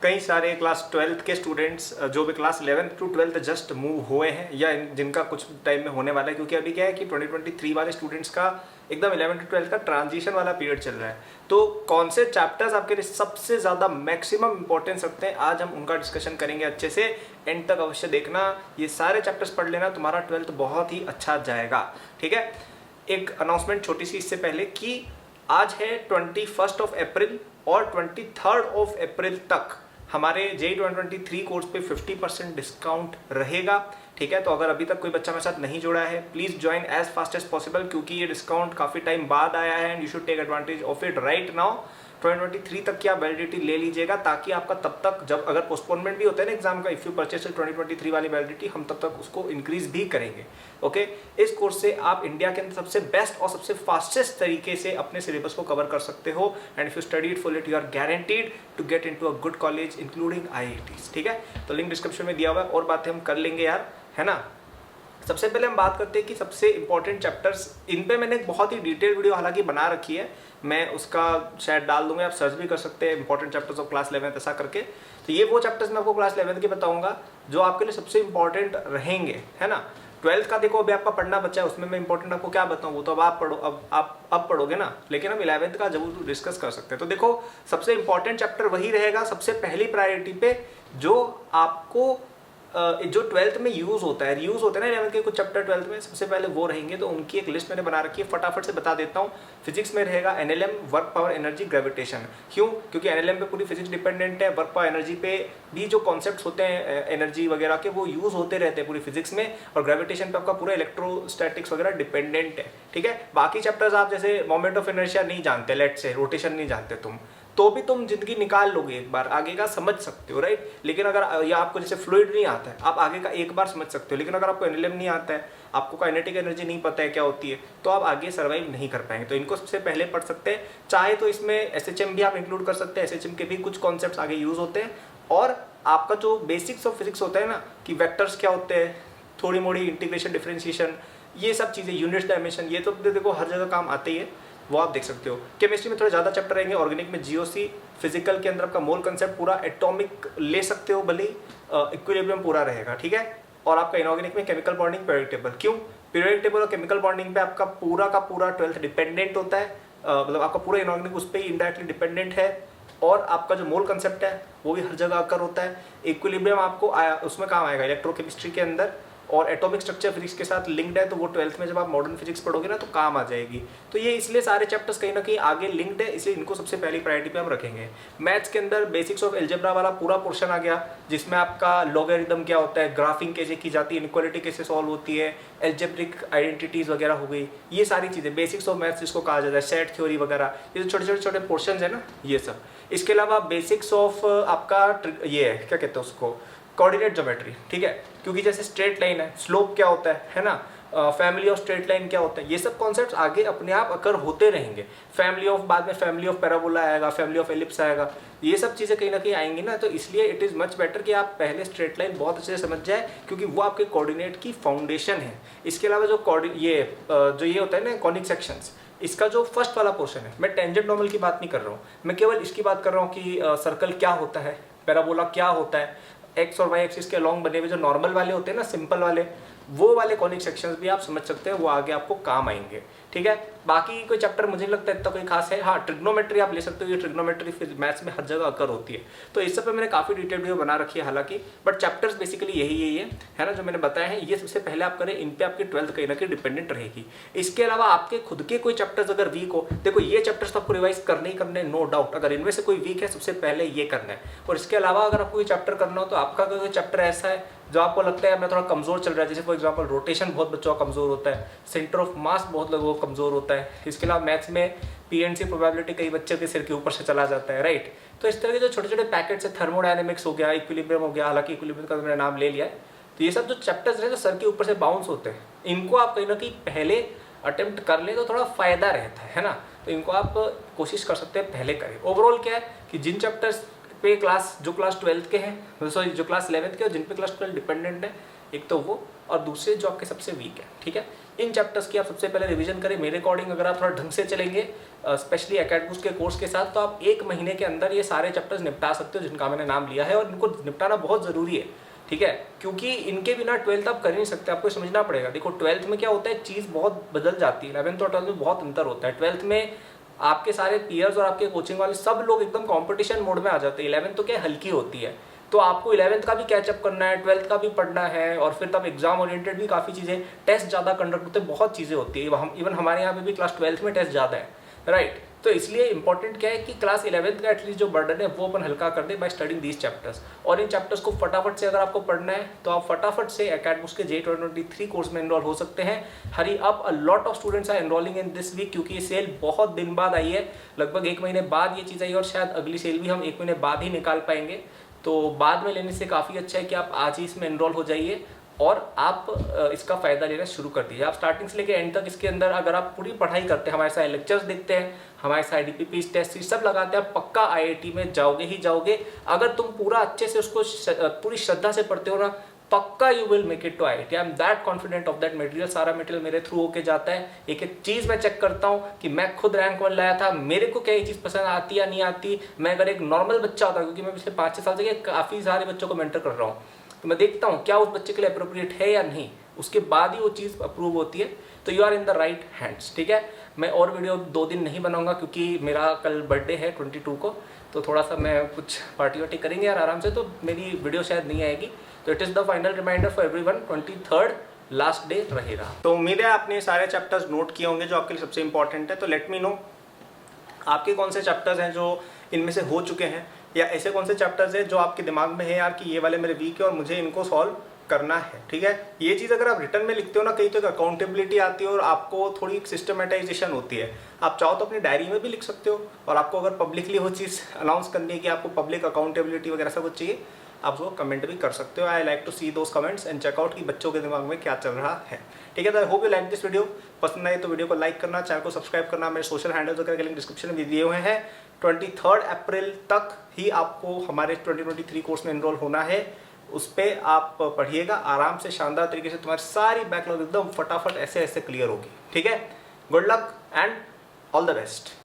कई सारे class 12th के स्टूडेंट्स जो भी class 11th to 12th just move हुए हैं या जिनका कुछ टाइम में होने वाला है, क्योंकि अभी क्या है कि 2023 वाले स्टूडेंट्स का एकदम 11th टू 12th का ट्रांजिशन वाला पीरियड चल रहा है। तो कौन से चैप्टर्स आपके लिए सबसे ज़्यादा मैक्सिमम इंपॉर्टेंस रखते हैं, आज हम उनका डिस्कशन करेंगे अच्छे से। एंड तक अवश्य देखना, ये सारे चैप्टर्स पढ़ लेना, तुम्हारा 12th बहुत ही अच्छा जाएगा। ठीक है, एक अनाउंसमेंट छोटी सी इससे पहले कि आज है 21 अप्रैल और 23 अप्रैल तक हमारे JEE 2023 कोर्स पे 50% डिस्काउंट रहेगा। ठीक है, तो अगर अभी तक कोई बच्चा मेरे साथ नहीं जुड़ा है, please join as fast as possible, क्योंकि ये डिस्काउंट काफ़ी टाइम बाद आया है and you should take advantage of it right now. 2023 तक की आप वैलिडिटी ले लीजिएगा, ताकि आपका तब तक जब अगर पोस्टपोनमेंट भी होता है ना एग्जाम का, इफ़ यू परचेज 2023 वाली वैलिडिटी, हम तब तक उसको इंक्रीज भी करेंगे। ओके, इस कोर्स से आप इंडिया के अंदर सबसे बेस्ट और सबसे फास्टेस्ट तरीके से अपने सिलेबस को कवर कर सकते हो। And if you study it full it, you are guaranteed to get into a good college including IITs। ठीक है, तो लिंक डिस्क्रिप्शन में दिया हुआ है, और बातें हम कर लेंगे यार, है ना। सबसे पहले हम बात करते हैं कि सबसे इंपॉर्टेंट चैप्टर्स, इन पे मैंने एक बहुत ही डिटेल वीडियो हालांकि बना रखी है, मैं उसका शायद डाल दूंगा, आप सर्च भी कर सकते हैं important chapters of class 11th ऐसा करके। तो ये वो चैप्टर्स मैं आपको क्लास 11th के बताऊंगा जो आपके लिए सबसे इंपॉर्टेंट रहेंगे, है ना। 12th का देखो अभी आपका पढ़ना बच्चा है, उसमें मैं इंपॉर्टेंट आपको क्या बताऊं, वो तो अब आप पढ़ो, अब पढ़ोगे ना, लेकिन हम 11th का जरूर डिस्कस कर सकते हैं। तो देखो सबसे इंपॉर्टेंट चैप्टर वही रहेगा सबसे पहली प्रायोरिटी पे, जो आपको जो 12th में यूज होता है ना 11th के कुछ चैप्टर 12th में, सबसे पहले वो रहेंगे। तो उनकी एक लिस्ट मैंने बना रखी है, फटाफट से बता देता हूँ। फिजिक्स में रहेगा NLM, work power energy gravitation. क्यों? क्योंकि NLM पे पूरी फिजिक्स डिपेंडेंट है, वर्क पावर एनर्जी पे भी जो कॉन्सेप्ट्स होते हैं एनर्जी वगैरह के, वो यूज होते रहते हैं पूरी फिजिक्स में, और ग्रेविटेशन पे आपका पूरा इलेक्ट्रोस्टैटिक्स वगैरह डिपेंडेंट है। ठीक है, बाकी चैप्टर्स आप जैसे मोमेंट ऑफ इनर्शिया नहीं जानते, लेट से रोटेशन नहीं जानते तुम, तो भी तुम जिंदगी निकाल लोगे, एक बार आगे का समझ सकते हो राइट। लेकिन अगर या आपको जैसे फ्लूइड नहीं आता है, आप आगे का एक बार समझ सकते हो, लेकिन अगर आपको NLM नहीं आता है, आपको काइनेटिक एनर्जी नहीं पता है क्या होती है, तो आप आगे सर्वाइव नहीं कर पाएंगे। तो इनको सबसे पहले पढ़ सकते हैं, चाहे तो इसमें SHM भी आप इंक्लूड कर सकते हैं, SHM के भी कुछ कॉन्सेप्ट्स आगे यूज होते हैं। और आपका जो बेसिक्स ऑफ फिजिक्स होता है ना, कि वेक्टर्स क्या होते हैं, थोड़ी मोड़ी इंटीग्रेशन, डिफरेंशिएशन, ये सब चीज़ें, यूनिट्स, डायमेंशन, ये तो देखो हर जगह काम आते ही है, वो आप देख सकते हो। केमिस्ट्री में थोड़ा ज़्यादा चैप्टर रहेंगे, ऑर्गेनिक में GOC, फिजिकल के अंदर आपका मोल कंसेप्ट पूरा, एटॉमिक ले सकते हो भले, इक्विलिब्रियम पूरा रहेगा। ठीक है, और आपका इनऑर्गेनिक में केमिकल बॉन्डिंग, पीरियोडिक टेबल। क्यों? पीरियोडिक टेबल और केमिकल बॉन्डिंग पे आपका पूरा का पूरा 12th डिपेंडेंट होता है, मतलब आपका पूरा इनऑर्गेनिक उस पर ही इनडायरेक्टली डिपेंडेंट है। और आपका जो मोल कंसेप्ट है वो भी हर जगह आकर होता है। इक्विलिब्रियम आपको उसमें काम आएगा इलेक्ट्रोकेमिस्ट्री के अंदर, और एटॉमिक स्ट्रक्चर फिजिक्स के साथ लिंक्ड है, तो वो 12th में जब आप मॉडर्न फिजिक्स पढ़ोगे ना तो काम आ जाएगी। तो ये इसलिए सारे चैप्टर्स कहीं ना कहीं आगे लिंक्ड है, इसलिए इनको सबसे पहली प्रायोरिटी पे हम रखेंगे। मैथ्स के अंदर बेसिक्स ऑफ एल्जेब्रा वाला पूरा पोर्शन आ गया, जिसमें आपका लॉगरिथम क्या होता है, ग्राफिंग कैसे की जाती है, इनक्वालिटी कैसे सॉल्व होती है, एल्जेब्रिक आइडेंटिटीज वगैरह हो गई, ये सारी चीज़ें बेसिक्स ऑफ मैथ्स जिसको कहा जाता है, सेट थ्योरी वगैरह, ये जो छोटे छोटे पोर्शन है ना, ये सब। इसके अलावा बेसिक्स ऑफ आपका ये है, क्या कहते हैं उसको, कोऑर्डिनेट ज्योमेट्री। ठीक है, क्योंकि जैसे स्ट्रेट लाइन है, स्लोप क्या होता है ना, फैमिली ऑफ स्ट्रेट लाइन क्या होता है, ये सब कॉन्सेप्ट्स आगे अपने आप अकर होते रहेंगे। फैमिली ऑफ, बाद में फैमिली ऑफ पैराबोला आएगा, फैमिली ऑफ एलिप्स आएगा, ये सब चीज़ें कहीं ना कहीं आएंगी ना। तो इसलिए इट इज़ मच बेटर कि आप पहले स्ट्रेट लाइन बहुत अच्छे से समझ जाए, क्योंकि वो आपके कोऑर्डिनेट की फाउंडेशन है। इसके अलावा जो ये होता है ना कॉनिक सेक्शंस, इसका जो फर्स्ट वाला पोर्शन है, मैं टेंजेंट नॉर्मल की बात नहीं कर रहा हूँ, मैं केवल इसकी बात कर रहा हूँ कि सर्कल क्या होता है, पैराबोला क्या होता है, एक्स और वाई एक्सिस के अलॉन्ग बने हुए जो नॉर्मल वाले होते हैं ना, सिंपल वाले, वो वाले कॉनिक सेक्शंस भी आप समझ सकते हैं, वो आगे आपको काम आएंगे। ठीक है, बाकी कोई चैप्टर मुझे नहीं लगता इतना कोई खास है। हाँ, ट्रिग्नोमेट्री आप ले सकते हो, ये ट्रिग्नोमेट्री फिर मैथ्स में हर जगह अकर होती है, तो इस सब पे मैंने काफ़ी डिटेल वीडियो बना रखी है हालांकि, बट चैप्टर्स बेसिकली यही है ना, जो मैंने बताया है, ये सबसे पहले आप करें, इन पे आपकी 12th कहीं ना कहीं डिपेंडेंट रहेगी। इसके अलावा आपके खुद के कोई चैप्टर्स अगर वीक हो, देखो ये चैप्टर्स तो आपको रिवाइज करने ही करने, नो डाउट, अगर इनमें से कोई वीक है सबसे पहले ये करना है। और इसके अलावा अगर आपको कोई चैप्टर करना हो, तो आपका कोई चैप्टर ऐसा है जो आपको लगता है मैं थोड़ा कमजोर चल रहा है, जैसे फॉर एग्जांपल रोटेशन बहुत बच्चों का कमजोर होता है, सेंटर ऑफ मास बहुत लोगों का कमजोर होता है, इसके अलावा मैथ्स में PNC प्रोबेबिलिटी कई बच्चों के सिर के ऊपर से चला जाता है राइट। तो इस तरह के जो छोटे छोटे पैकेट्स है, थर्मोडायनेमिक्स हो गया, इक्विलिब्रियम हो गया, हालांकि इक्विलिब्रियम का मैंने नाम ले लिया है, तो ये सब जो चैप्टर्स है जो सर के ऊपर से बाउंस होते हैं, इनको आप कहीं ना कहीं पहले अटेम्प्ट कर ले तो थोड़ा फायदा रहता है ना। तो इनको आप कोशिश कर सकते हैं पहले करें। ओवरऑल क्या है कि जिन चैप्टर्स पे क्लास जो क्लास 12 के हैं, सॉरी जो क्लास 11 के और जिन पे क्लास 12 डिपेंडेंट है, एक तो वो, और दूसरे जो आपके सबसे वीक है। ठीक है, इन चैप्टर्स की आप सबसे पहले रिवीजन करें। मेरे अकॉर्डिंग अगर आप थोड़ा ढंग से चलेंगे, स्पेशली एकेडमिक्स के कोर्स के साथ, तो आप 1 महीने के अंदर ये सारे चैप्टर्स निपटा सकते हो जिनका मैंने नाम लिया है, और इनको निपटाना बहुत ज़रूरी है। ठीक है, क्योंकि इनके बिना 12th आप कर ही नहीं सकते, आपको समझना पड़ेगा। देखो 12th में क्या होता है, चीज़ बहुत बदल जाती है। 11th और 12th में बहुत अंतर होता है। 12th में आपके सारे पीयर्स और आपके कोचिंग वाले सब लोग एकदम कंपटीशन मोड में आ जाते हैं। 11th तो क्या हल्की होती है, तो आपको 11th का भी कैचअप करना है, 12th का भी पढ़ना है, और फिर तब एग्जाम ओरिएंटेड भी काफ़ी चीज़ें, टेस्ट ज़्यादा कंडक्ट होते हैं, बहुत चीज़ें होती है। हम इवन हमारे यहाँ पे भी क्लास 12th में टेस्ट ज़्यादा है, राइट। तो इसलिए इंपॉर्टेंट क्या है कि क्लास 11th का एटलीस्ट जो बर्डन है वो अपन हल्का कर दे बाय स्टडिंग दीज चैप्टर्स। और इन चैप्टर्स को फटाफट से अगर आपको पढ़ना है तो आप फटाफट से एकेडमिक्स के JEE 2023 कोर्स में एनरोल हो सकते हैं। Hurry up, a lot of students are enrolling in this week, क्योंकि ये सेल बहुत दिन बाद आई है, लगभग 1 महीने बाद ये चीज़ आई, और शायद अगली सेल भी हम 1 महीने बाद ही निकाल पाएंगे। तो बाद में लेने से काफ़ी अच्छा है कि आप आज ही इसमें एनरोल हो जाइए और आप इसका फ़ायदा लेना शुरू कर दीजिए। आप स्टार्टिंग से लेकर एंड तक इसके अंदर अगर आप पूरी पढ़ाई करते हैं, हमारे सारे लेक्चर्स देखते हैं, हमारे सारे DPP टेस्ट सब लगाते हैं, आप पक्का IIT में जाओगे ही जाओगे। अगर तुम पूरा अच्छे से उसको पूरी श्रद्धा से पढ़ते हो ना, पक्का you will make it to IIT। I am that confident of that material. सारा मटेरियल मेरे थ्रू होके जाता है। एक एक चीज़ मैं चेक करता हूँ कि मैं खुद रैंक 1 लाया था, मेरे को क्या ये चीज़ पसंद आती या नहीं आती। मैं अगर एक नॉर्मल बच्चा होता, क्योंकि मैं पिछले 5-6 साल से काफ़ी सारे बच्चों को मेंटर कर रहा हूँ, तो मैं देखता हूँ क्या उस बच्चे के लिए अप्रोप्रिएट है या नहीं, उसके बाद ही वो चीज़ अप्रूव होती है। तो you are in the right hands. ठीक है, मैं और वीडियो 2 दिन नहीं बनाऊंगा क्योंकि मेरा कल बर्थडे है 22 को, तो थोड़ा सा मैं कुछ पार्टी वार्टी करेंगे यार आराम से, तो मेरी वीडियो शायद नहीं आएगी। तो it is the final reminder for everyone, 23rd last day रहेगा। तो उम्मीद है आपने सारे चैप्टर्स नोट किए होंगे जो आपके लिए सबसे इंपॉर्टेंट है। तो लेट मी नो आपके कौन से चैप्टर्स हैं जो इनमें से हो चुके हैं, या ऐसे कौन से चैप्टर्स हैं जो आपके दिमाग में है यार कि ये वाले मेरे वीक है और मुझे इनको सॉल्व करना है। ठीक है, ये चीज़ अगर आप रिटर्न में लिखते हो ना, कहीं तो एक अकाउंटेबिलिटी आती है और आपको थोड़ी सिस्टमेटाइजेशन होती है। आप चाहो तो अपनी डायरी में भी लिख सकते हो, और आपको अगर पब्लिकली वो चीज़ अनाउंस करनी है कि आपको पब्लिक अकाउंटेबिलिटी वगैरह सब कुछ चाहिए, आप उसको कमेंट भी कर सकते हो। I like to see those comments and check out कि बच्चों के दिमाग में क्या चल रहा है। ठीक है, तो I hope you like this video. पसंद आए तो वीडियो को लाइक करना, चैनल को सब्सक्राइब करना। मेरे सोशल हैंडल्स वगैरह के लिंक डिस्क्रिप्शन में दिए हुए हैं। 23 अप्रैल तक ही आपको हमारे 2023 कोर्स में एनरोल होना है। उस पर आप पढ़िएगा आराम से, शानदार तरीके से तुम्हारी सारी बैकलॉग एकदम फटाफट ऐसे ऐसे क्लियर होगी। ठीक है, good luck and all the best.